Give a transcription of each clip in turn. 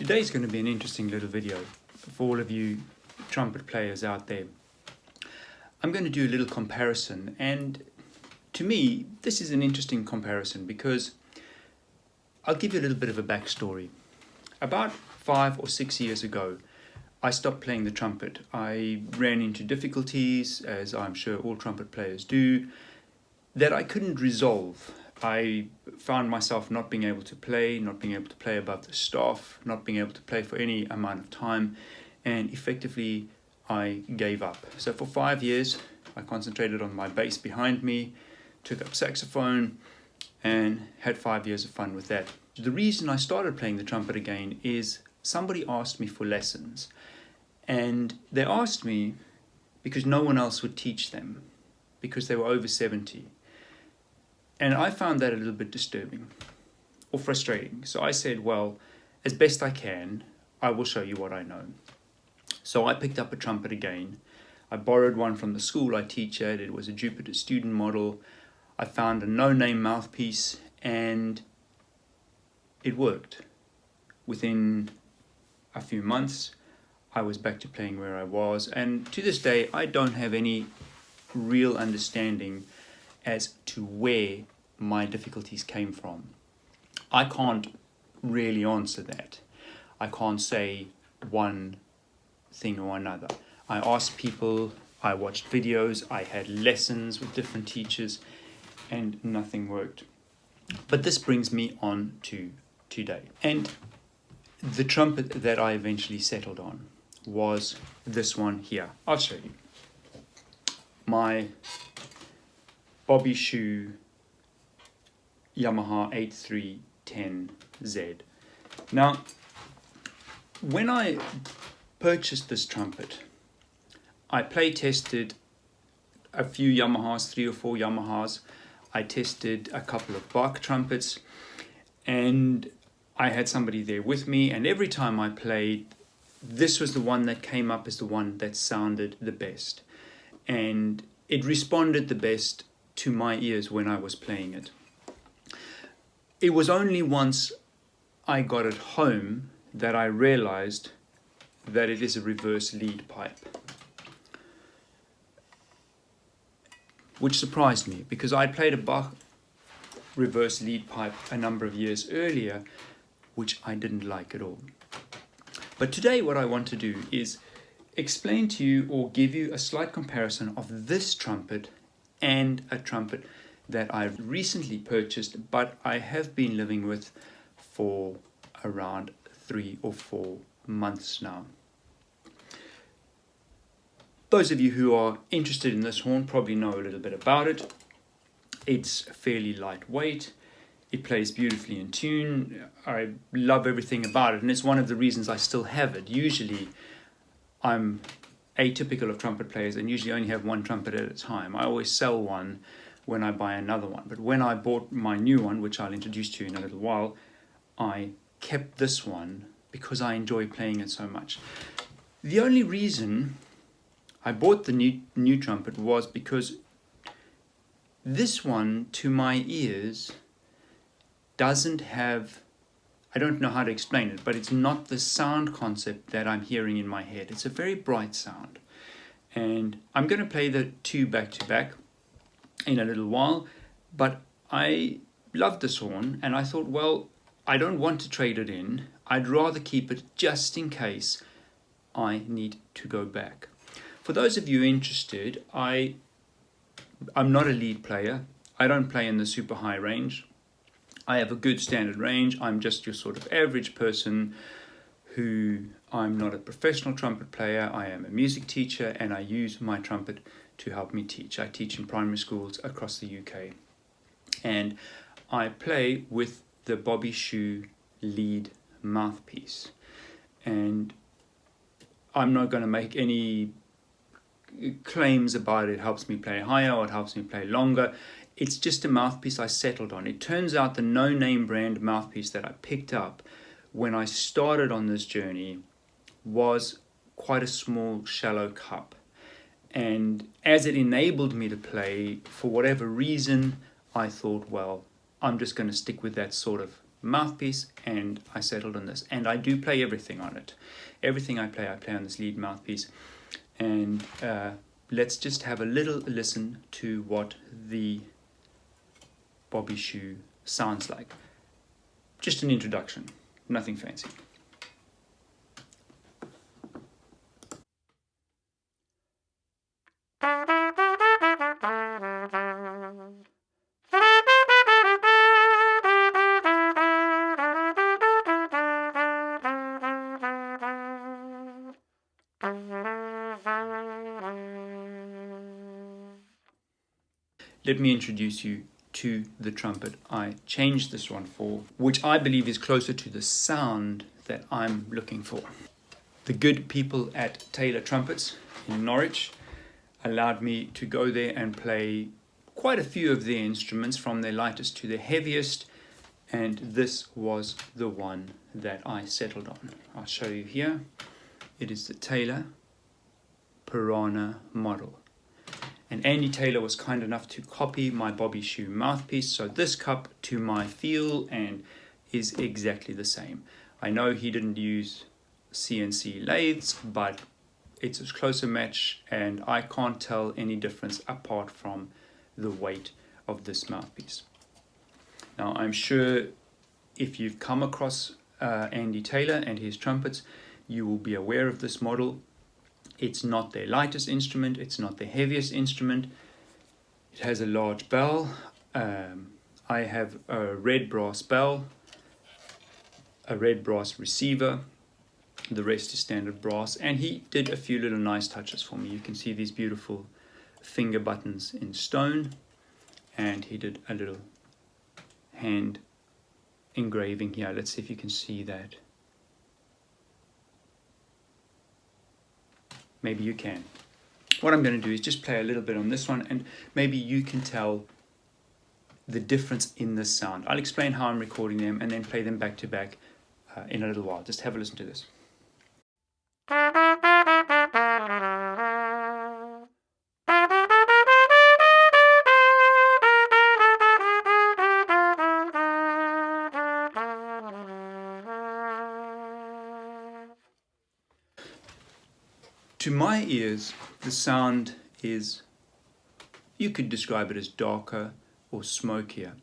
Today's going to be an interesting little video for all of you trumpet players out there. I'm going to do a little comparison, and to me this is an interesting comparison because I'll give you a little bit of a backstory. About 5 or 6 years ago, I stopped playing the trumpet. I ran into difficulties, as I'm sure all trumpet players do, that I couldn't resolve. I found myself not being able to play above the staff, not being able to play for any amount of time, and effectively I gave up. So for 5 years, I concentrated on my bass behind me, took up saxophone, and had 5 years of fun with that. The reason I started playing the trumpet again is somebody asked me for lessons, and they asked me because no one else would teach them, because they were over 70. And I found that a little bit disturbing or frustrating. So I said, well, as best I can, I will show you what I know. So I picked up a trumpet again. I borrowed one from the school I teach at. It was a Jupiter student model. I found a no-name mouthpiece and it worked. Within a few months, I was back to playing where I was. And to this day, I don't have any real understanding as to where my difficulties came from. I can't really answer that. I can't say one thing or another. I asked people, I watched videos, I had lessons with different teachers, and nothing worked. But this brings me on to today. And the trumpet that I eventually settled on was this one here. I'll show you. My Bobby Shew Yamaha 8310Z. Now, when I purchased this trumpet, I play tested a few Yamahas, 3 or 4 Yamahas. I tested a couple of Bach trumpets, and I had somebody there with me, and every time I played, this was the one that came up as the one that sounded the best. And it responded the best to my ears when I was playing it. It was only once I got it home that I realized that it is a reverse lead pipe, which surprised me because I played a Bach reverse lead pipe a number of years earlier, which I didn't like at all. But today what I want to do is explain to you or give you a slight comparison of this trumpet and a trumpet that I've recently purchased, but I have been living with for around 3 or 4 months now. Those of you who are interested in this horn probably know a little bit about it. It's fairly lightweight. It plays beautifully in tune. I love everything about it, and it's one of the reasons I still have it. Usually I'm atypical of trumpet players and usually only have one trumpet at a time. I always sell one when I buy another one. But when I bought my new one, which I'll introduce to you in a little while, I kept this one because I enjoy playing it so much. The only reason I bought the new trumpet was because this one, to my ears, doesn't have, I don't know how to explain it, but it's not the sound concept that I'm hearing in my head. It's a very bright sound. And I'm going to play the 2 back to back in a little while, but I love this horn and I thought, well, I don't want to trade it in. I'd rather keep it just in case I need to go back. For those of you interested, I'm not a lead player. I don't play in the super high range. I have a good standard range. I'm just your sort of average person I'm not a professional trumpet player. I am a music teacher and I use my trumpet to help me teach. I teach in primary schools across the UK. And I play with the Bobby Shew lead mouthpiece. And I'm not going to make any claims about it helps me play higher or it helps me play longer. It's just a mouthpiece I settled on. It turns out the no-name brand mouthpiece that I picked up when I started on this journey was quite a small, shallow cup. And as it enabled me to play, for whatever reason, I thought, well, I'm just going to stick with that sort of mouthpiece, and I settled on this. And I do play everything on it. Everything I play on this lead mouthpiece. And let's just have a little listen to what the Bobby Shew sounds like. Just an introduction, nothing fancy. Let me introduce you to the trumpet I changed this one for, which I believe is closer to the sound that I'm looking for. The good people at Taylor Trumpets in Norwich allowed me to go there and play quite a few of their instruments, from their lightest to their heaviest, and this was the one that I settled on. I'll show you here. It is the Taylor Piranha model. And Andy Taylor was kind enough to copy my Bobby Shew mouthpiece, so this cup to my feel and is exactly the same. I know he didn't use CNC lathes, but it's a closer match, and I can't tell any difference apart from the weight of this mouthpiece. Now, I'm sure if you've come across Andy Taylor and his trumpets, you will be aware of this model. It's not their lightest instrument, it's not their heaviest instrument. It has a large bell. I have a red brass bell, a red brass receiver. The rest is standard brass, and he did a few little nice touches for me. You can see these beautiful finger buttons in stone, and he did a little hand engraving here. Let's see if you can see that. Maybe you can. What I'm going to do is just play a little bit on this one, and maybe you can tell the difference in the sound. I'll explain how I'm recording them and then play them back to back in a little while. Just have a listen to this. To my ears, the sound is, you could describe it as darker or smokier.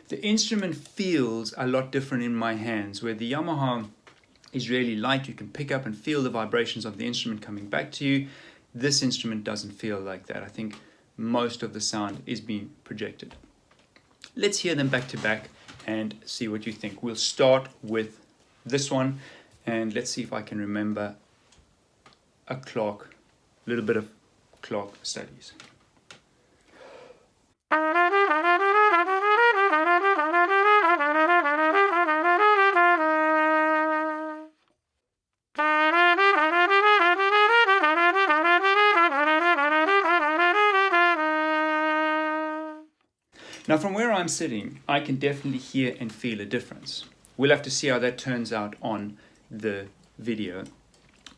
The instrument feels a lot different in my hands, where the Yamaha is really light. You can pick up and feel the vibrations of the instrument coming back to you. This instrument doesn't feel like that. I think most of the sound is being projected. Let's hear them back to back and see what you think. We'll start with this one, and let's see if I can remember a clock, a little bit of clock studies. Now, from where I'm sitting, I can definitely hear and feel a difference. We'll have to see how that turns out on the video.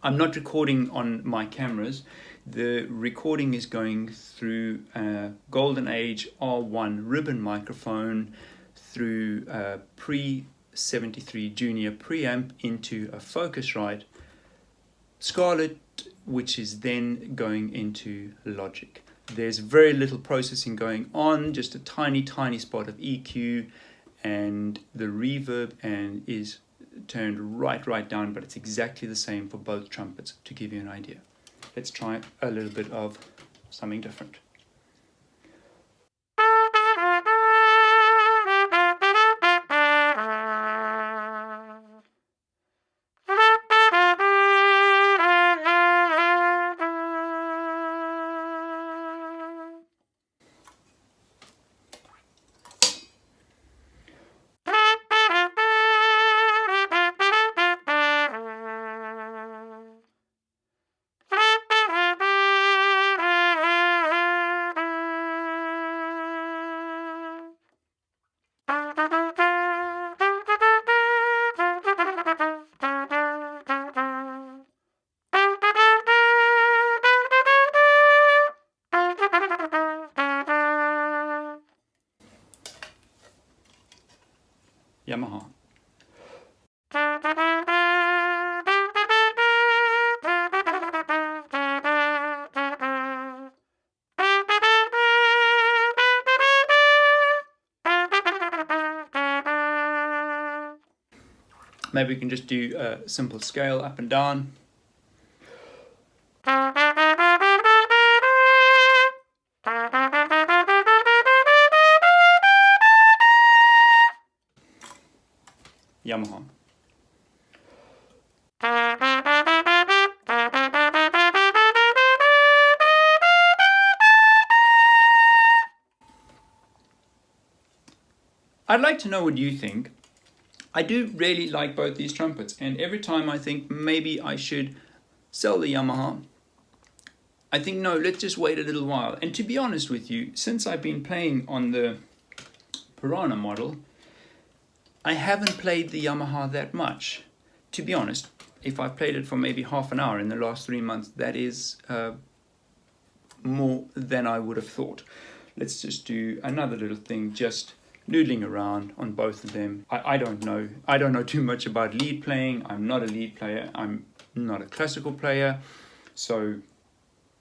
I'm not recording on my cameras. The recording is going through a Golden Age R1 ribbon microphone, through a pre-73 Junior preamp into a Focusrite Scarlett, which is then going into Logic. There's very little processing going on, just a tiny spot of EQ, and the reverb and is turned right down, but it's exactly the same for both trumpets, to give you an idea. Let's try a little bit of something different. Yamaha. Maybe we can just do a simple scale up and down. Yamaha. I'd like to know what you think. I do really like both these trumpets, and every time I think maybe I should sell the Yamaha, I think no, let's just wait a little while. And to be honest with you, since I've been playing on the Piranha model, I haven't played the Yamaha that much. To be honest, if I've played it for maybe half an hour in the last 3 months, that is more than I would have thought. Let's just do another little thing, just noodling around on both of them. I don't know too much about lead playing. I'm not a lead player. I'm not a classical player. So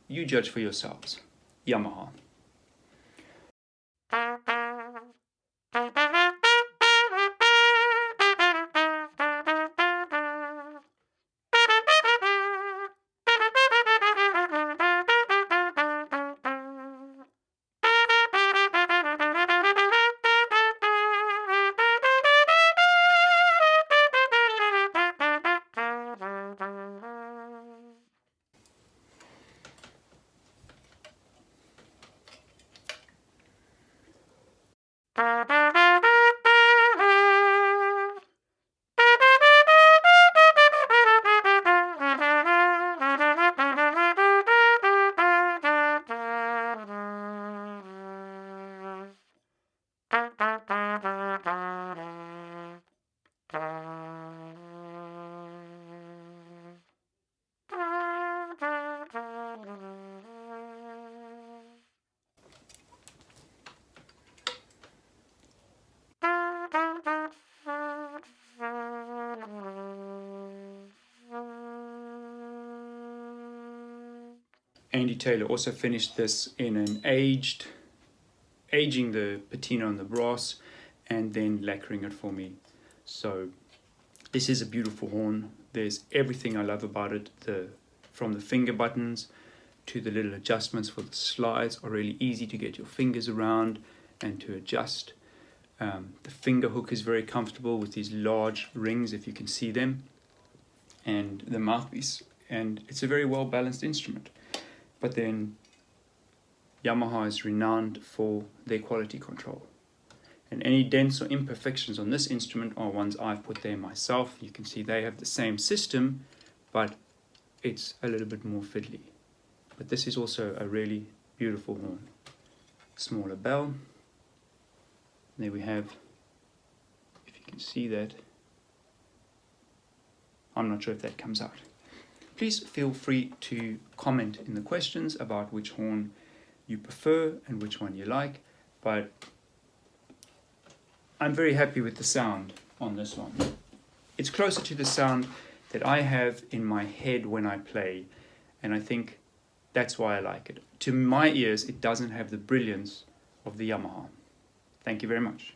you judge for yourselves. Yamaha. Andy Taylor also finished this in an aging the patina on the brass and then lacquering it for me. So this is a beautiful horn. There's everything I love about it. From the finger buttons to the little adjustments for the slides are really easy to get your fingers around and to adjust. The finger hook is very comfortable with these large rings, if you can see them, and the mouthpiece, and it's a very well balanced instrument. But then Yamaha is renowned for their quality control, and any dents or imperfections on this instrument are ones I've put there myself. You can see they have the same system, but it's a little bit more fiddly. But this is also a really beautiful horn. Smaller bell. There we have, if you can see that. I'm not sure if that comes out. Please feel free to comment in the questions about which horn you prefer and which one you like, but I'm very happy with the sound on this one. It's closer to the sound that I have in my head when I play, and I think that's why I like it. To my ears, it doesn't have the brilliance of the Yamaha. Thank you very much.